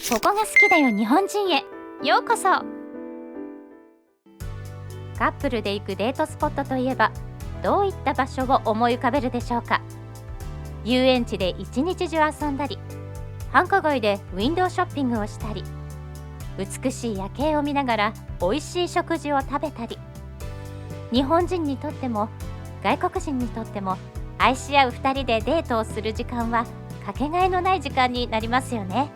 ここが好きだよ日本人へようこそ。カップルで行くデートスポットといえばどういった場所を思い浮かべるでしょうか。遊園地で一日中遊んだり、繁華街でウィンドウショッピングをしたり、美しい夜景を見ながら美味しい食事を食べたり、日本人にとっても外国人にとっても愛し合う2人でデートをする時間はかけがえのない時間になりますよね。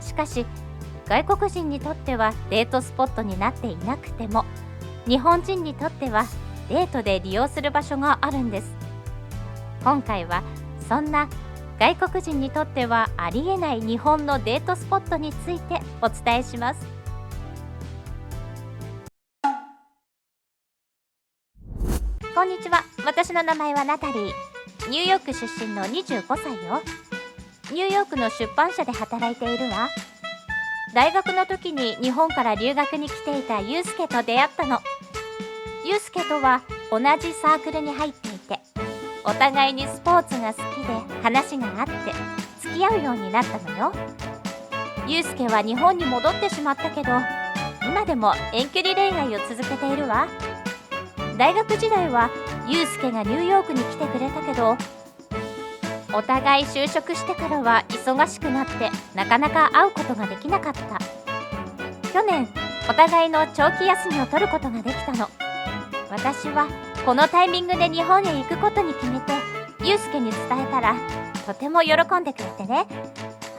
しかし外国人にとってはデートスポットになっていなくても、日本人にとってはデートで利用する場所があるんです。今回はそんな外国人にとってはありえない日本のデートスポットについてお伝えします。こんにちは、私の名前はナタリー。ニューヨーク出身の25歳よ。ニューヨークの出版社で働いているわ。大学の時に日本から留学に来ていたユうスケと出会ったの。ユうスケとは同じサークルに入っていて、お互いにスポーツが好きで話があって付き合うようになったのよ。ユうスケは日本に戻ってしまったけど、今でも遠距離恋愛を続けているわ。大学時代はユうスケがニューヨークに来てくれたけど、お互い就職してからは忙しくなってなかなか会うことができなかった。去年お互いの長期休みを取ることができたの。私はこのタイミングで日本へ行くことに決めてユうスケに伝えたら、とても喜んでくれてね。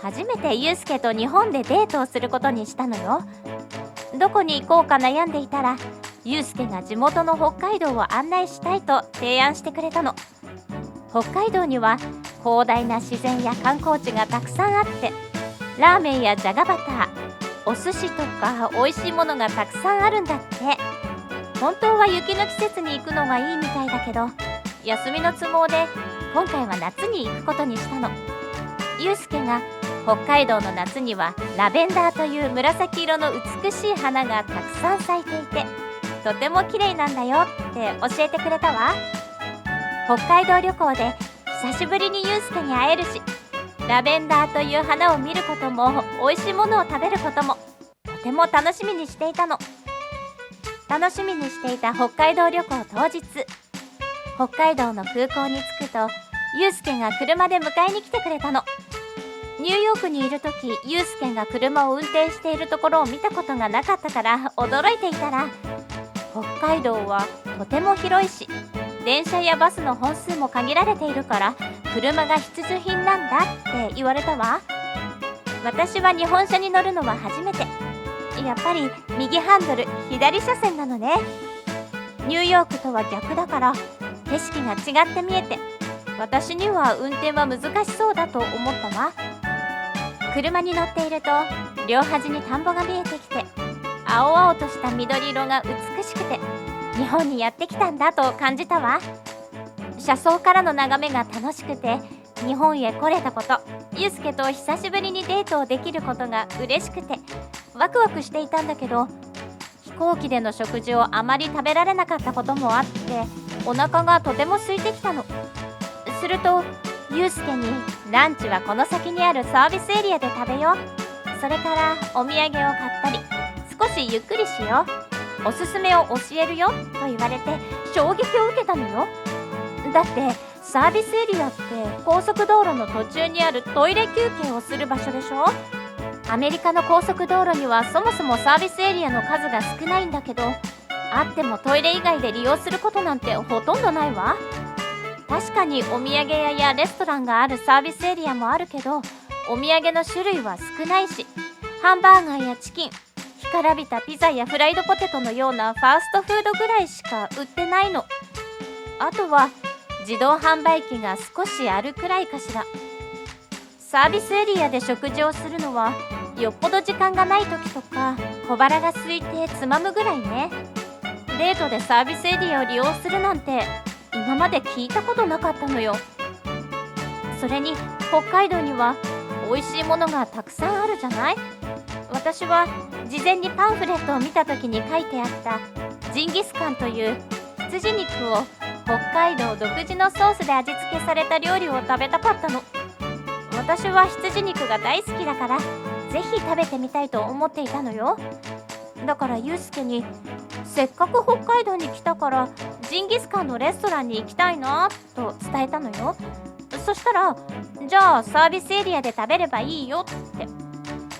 初めてユうスケと日本でデートをすることにしたのよ。どこに行こうか悩んでいたら、ユうスケが地元の北海道を案内したいと提案してくれたの。北海道には広大な自然や観光地がたくさんあって、ラーメンやじゃがバター、お寿司とか美味しいものがたくさんあるんだって。本当は雪の季節に行くのがいいみたいだけど、休みの都合で今回は夏に行くことにしたの。ユうスケが北海道の夏にはラベンダーという紫色の美しい花がたくさん咲いていて、とても綺麗なんだよって教えてくれたわ。北海道旅行で久しぶりにユうスケに会えるし、ラベンダーという花を見ることも美味しいものを食べることもとても楽しみにしていたの。楽しみにしていた北海道旅行当日、北海道の空港に着くとユうスケが車で迎えに来てくれたの。ニューヨークにいる時、ユうスケが車を運転しているところを見たことがなかったから驚いていたら、北海道はとても広いし、電車やバスの本数も限られているから車が必需品なんだって言われたわ。私は日本車に乗るのは初めて。やっぱり右ハンドル左車線なのね。ニューヨークとは逆だから景色が違って見えて、私には運転は難しそうだと思ったわ。車に乗っていると両端に田んぼが見えてきて、青々とした緑色が美しくて日本にやってきたんだと感じたわ。車窓からの眺めが楽しくて、日本へ来れたこと、ユうスケと久しぶりにデートをできることが嬉しくてワクワクしていたんだけど、飛行機での食事をあまり食べられなかったこともあってお腹がとても空いてきたの。するとユうスケにランチはこの先にあるサービスエリアで食べよう、それからお土産を買ったり少しゆっくりしよう、おすすめを教えるよと言われて衝撃を受けたのよ。だってサービスエリアって高速道路の途中にあるトイレ休憩をする場所でしょ。アメリカの高速道路にはそもそもサービスエリアの数が少ないんだけど、あってもトイレ以外で利用することなんてほとんどないわ。確かにお土産屋やレストランがあるサービスエリアもあるけど、お土産の種類は少ないし、ハンバーガーやチキン、干からびたピザやフライドポテトのようなファーストフードぐらいしか売ってないの。あとは自動販売機が少しあるくらいかしら。サービスエリアで食事をするのはよっぽど時間がない時とか小腹が空いてつまむぐらいね。デートでサービスエリアを利用するなんて今まで聞いたことなかったのよ。それに北海道には美味しいものがたくさんあるじゃない。私は事前にパンフレットを見た時に書いてあったジンギスカンという羊肉を北海道独自のソースで味付けされた料理を食べたかったの。私は羊肉が大好きだから、ぜぜひ食べてみたいと思っていたのよ。だからユうスケにせっかく北海道に来たからジンギスカンのレストランに行きたいなと伝えたのよ。そしたらじゃあサービスエリアで食べればいいよって。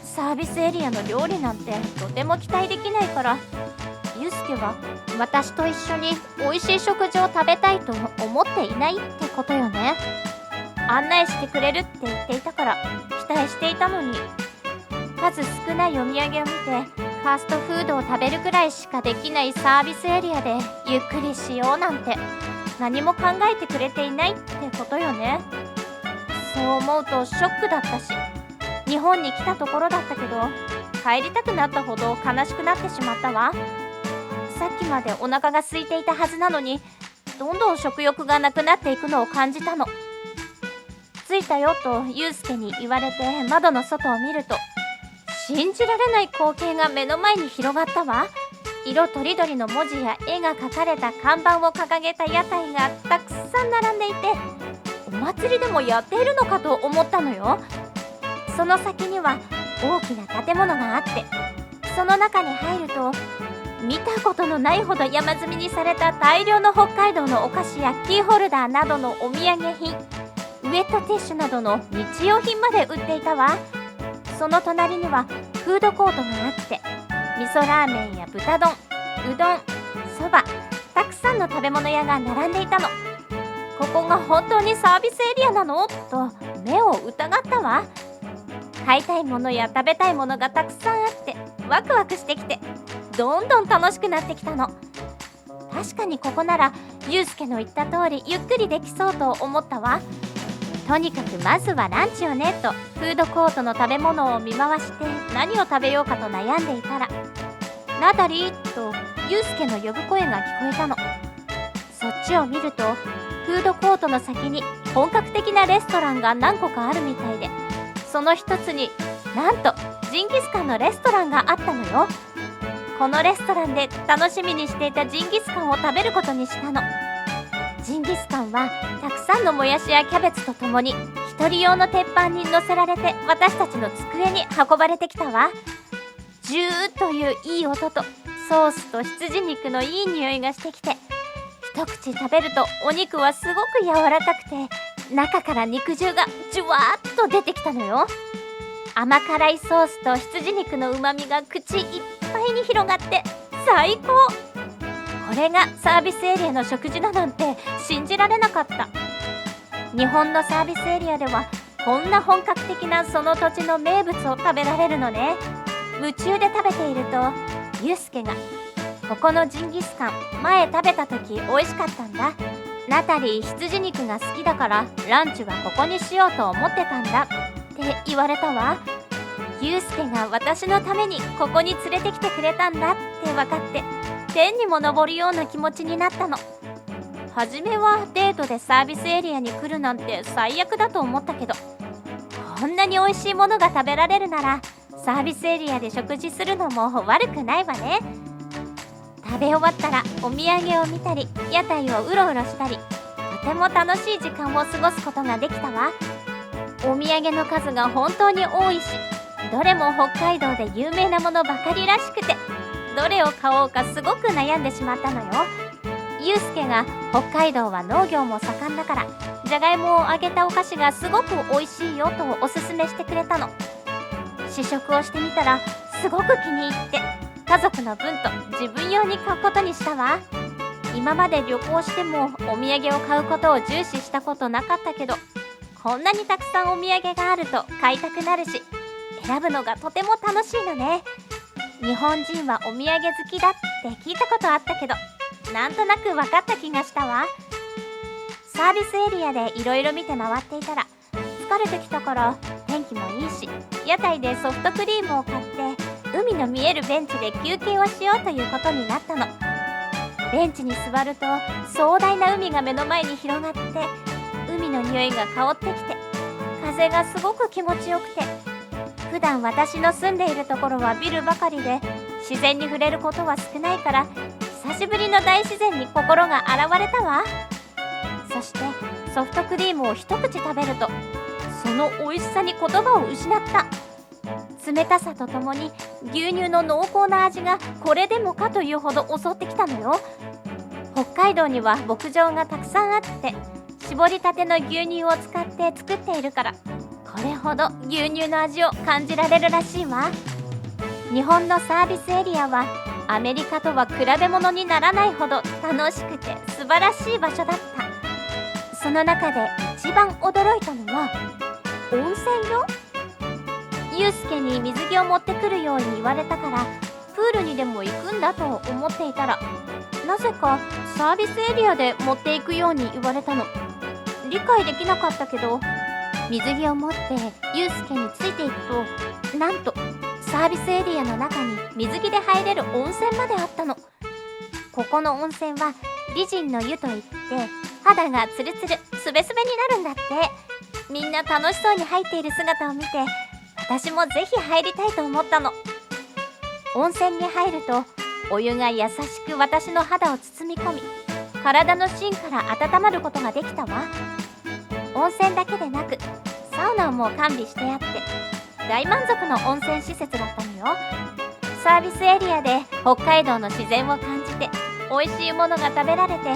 サービスエリアの料理なんてとても期待できないから、ユうスケは私と一緒に美味しい食事を食べたいと思っていないってことよね。案内してくれるって言っていたから期待していたのに、数少ないお土産を見てファーストフードを食べるくらいしかできないサービスエリアでゆっくりしようなんて何も考えてくれていないってことよね。そう思うとショックだったし、日本に来たところだったけど帰りたくなったほど悲しくなってしまったわ。さっきまでお腹が空いていたはずなのに、どんどん食欲がなくなっていくのを感じたの。着いたよとユうスケに言われて窓の外を見ると、信じられない光景が目の前に広がったわ。色とりどりの文字や絵が描かれた看板を掲げた屋台がたくさん並んでいて、お祭りでもやっているのかと思ったのよ。その先には大きな建物があって、その中に入ると見たことのないほど山積みにされた大量の北海道のお菓子やキーホルダーなどのお土産品、ウェットティッシュなどの日用品まで売っていたわ。その隣にはフードコートがあって、味噌ラーメンや豚丼、うどん、そば、たくさんの食べ物屋が並んでいたの。ここが本当にサービスエリアなのと目を疑ったわ。買いたいものや食べたいものがたくさんあってワクワクしてきて、どんどん楽しくなってきたの。確かにここならユうスケの言った通りゆっくりできそうと思ったわ。とにかくまずはランチよねとフードコートの食べ物を見回して何を食べようかと悩んでいたら、ナタリーとユうスケの呼ぶ声が聞こえたの。そっちを見るとフードコートの先に本格的なレストランが何個かあるみたいで、その一つになんとジンギスカンのレストランがあったのよ。このレストランで楽しみにしていたジンギスカンを食べることにしたの。ジンギスカンはたくさんのもやしやキャベツとともに一人用の鉄板に乗せられて私たちの机に運ばれてきたわ。ジューといういい音とソースと羊肉のいい匂いがしてきて、一口食べるとお肉はすごく柔らかくて中から肉汁がジュワーっと出てきたのよ。甘辛いソースと羊肉のうまみが口いっぱいに広がって最高。これがサービスエリアの食事だなんて信じられなかった。日本のサービスエリアではこんな本格的なその土地の名物を食べられるのね。夢中で食べているとユうスケがここのジンギスカン前食べた時美味しかったんだ、ナタリー羊肉が好きだからランチはここにしようと思ってたんだって言われたわ。ユうスケが私のためにここに連れてきてくれたんだって分かって天にも昇るような気持ちになったの。初めはデートでサービスエリアに来るなんて最悪だと思ったけど、こんなに美味しいものが食べられるならサービスエリアで食事するのも悪くないわね。食べ終わったらお土産を見たり屋台をうろうろしたり、とても楽しい時間を過ごすことができたわ。お土産の数が本当に多いし、どれも北海道で有名なものばかりらしくて、どれを買おうかすごく悩んでしまったのよ。ユうスケが北海道は農業も盛んだからじゃがいもを揚げたお菓子がすごく美味しいよとおすすめしてくれたの。試食をしてみたらすごく気に入って家族の分と自分用に買うことにしたわ。今まで旅行してもお土産を買うことを重視したことなかったけど、こんなにたくさんお土産があると買いたくなるし、選ぶのがとても楽しいのね。日本人はお土産好きだって聞いたことあったけど、なんとなく分かった気がしたわ。サービスエリアでいろいろ見て回っていたら疲れてきたから天気もいいし、屋台でソフトクリームを買って海の見えるベンチで休憩をしようということになったの。ベンチに座ると壮大な海が目の前に広がって、海の匂いが香ってきて風がすごく気持ちよくて、普段私の住んでいるところはビルばかりで自然に触れることは少ないから、久しぶりの大自然に心が洗われたわ。そしてソフトクリームを一口食べるとその美味しさに言葉を失った。冷たさとともに牛乳の濃厚な味がこれでもかというほど襲ってきたのよ。北海道には牧場がたくさんあって、搾りたての牛乳を使って作っているから、これほど牛乳の味を感じられるらしいわ。日本のサービスエリアはアメリカとは比べ物にならないほど楽しくて素晴らしい場所だった。その中で一番驚いたのは温泉よ。ゆうすけに水着を持ってくるように言われたから、プールにでも行くんだと思っていたら、なぜかサービスエリアで持っていくように言われたの。理解できなかったけど、水着を持ってゆうすけについていくと、なんとサービスエリアの中に水着で入れる温泉まであったの。ここの温泉は美人の湯といって、肌がツルツルスベスベになるんだって。みんな楽しそうに入っている姿を見て、私もぜひ入りたいと思ったの。温泉に入るとお湯が優しく私の肌を包み込み、体の芯から温まることができたわ。温泉だけでなくサウナも完備してあって、大満足の温泉施設だったのよ。サービスエリアで北海道の自然を感じて、美味しいものが食べられて、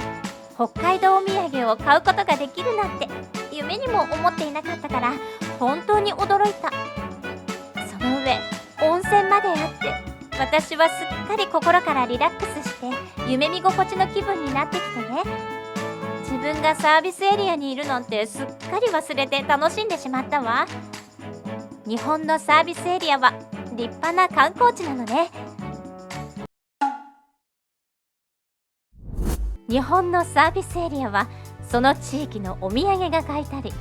北海道お土産を買うことができるなんて夢にも思っていなかったから、本当に驚いた。その上温泉まであって、私はすっかり心からリラックスして夢見心地の気分になってきてね。自分がサービスエリアにいるなんてすっかり忘れて楽しんでしまったわ。日本のサービスエリアは立派な観光地なのね。日本のサービスエリアはその地域のお土産が買えたり、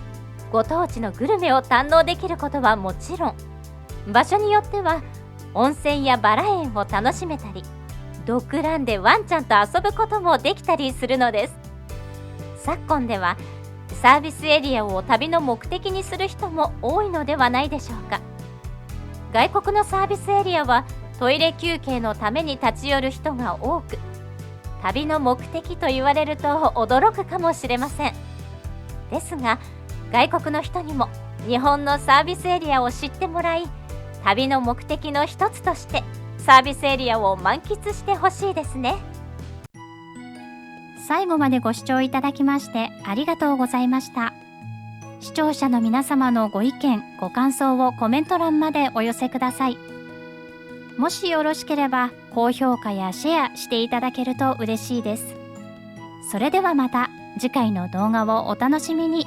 ご当地のグルメを堪能できることはもちろん、場所によっては温泉やバラ園を楽しめたり、ドッグランでワンちゃんと遊ぶこともできたりするのです。昨今ではサービスエリアを旅の目的にする人も多いのではないでしょうか。外国のサービスエリアはトイレ休憩のために立ち寄る人が多く、旅の目的と言われると驚くかもしれません。ですが外国の人にも日本のサービスエリアを知ってもらい、旅の目的の一つとしてサービスエリアを満喫してほしいですね。最後までご視聴いただきましてありがとうございました。視聴者の皆様のご意見ご感想をコメント欄までお寄せください。もしよろしければ高評価やシェアしていただけると嬉しいです。それではまた次回の動画をお楽しみに。